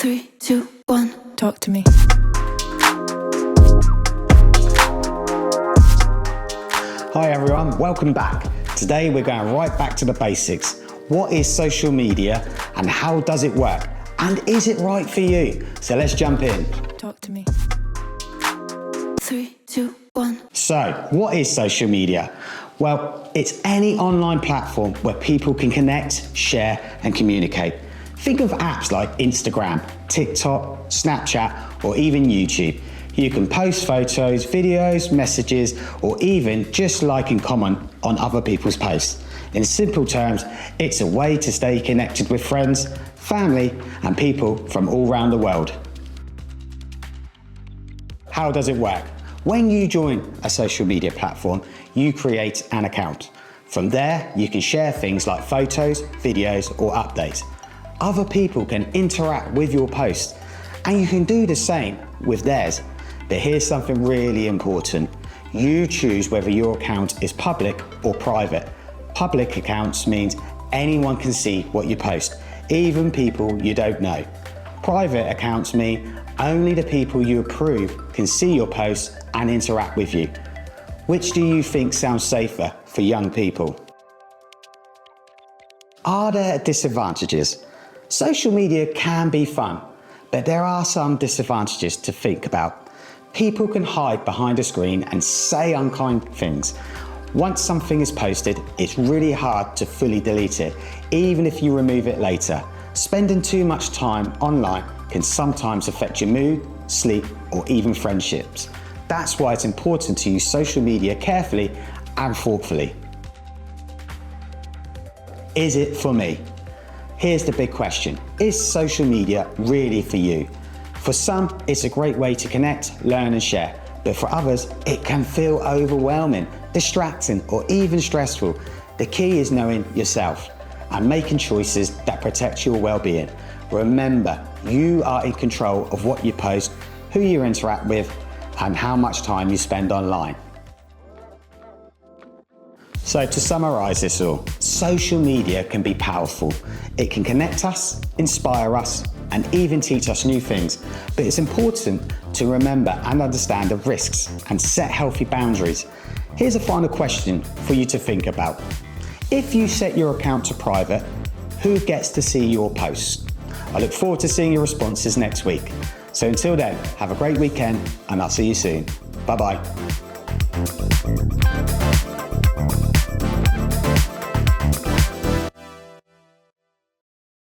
3, 2, 1. Talk to me. Hi everyone, welcome back. Today we're going right back to the basics. What is social media and how does it work? And is it right for you? So let's jump in. Talk to me. 3, 2, 1. So, what is social media? Well, it's any online platform where people can connect, share, and communicate. Think of apps like Instagram, TikTok, Snapchat, or even YouTube. You can post photos, videos, messages, or even just like and comment on other people's posts. In simple terms, it's a way to stay connected with friends, family, and people from all around the world. How does it work? When you join a social media platform, you create an account. From there, you can share things like photos, videos, or updates. Other people can interact with your posts, and you can do the same with theirs. But here's something really important. You choose whether your account is public or private. Public accounts means anyone can see what you post, even people you don't know. Private accounts mean only the people you approve can see your posts and interact with you. Which do you think sounds safer for young people? Are there disadvantages? Social media can be fun, but there are some disadvantages to think about. People can hide behind a screen and say unkind things. Once something is posted, it's really hard to fully delete it, even if you remove it later. Spending too much time online can sometimes affect your mood, sleep, or even friendships. That's why it's important to use social media carefully and thoughtfully. Is it for me? Here's the big question. Is social media really for you? For some, it's a great way to connect, learn, and share. But for others, it can feel overwhelming, distracting, or even stressful. The key is knowing yourself and making choices that protect your well-being. Remember, you are in control of what you post, who you interact with, and how much time you spend online. So to summarize this all, social media can be powerful. It can connect us, inspire us, and even teach us new things. But it's important to remember and understand the risks and set healthy boundaries. Here's a final question for you to think about. If you set your account to private, who gets to see your posts? I look forward to seeing your responses next week. So until then, have a great weekend and I'll see you soon. Bye-bye.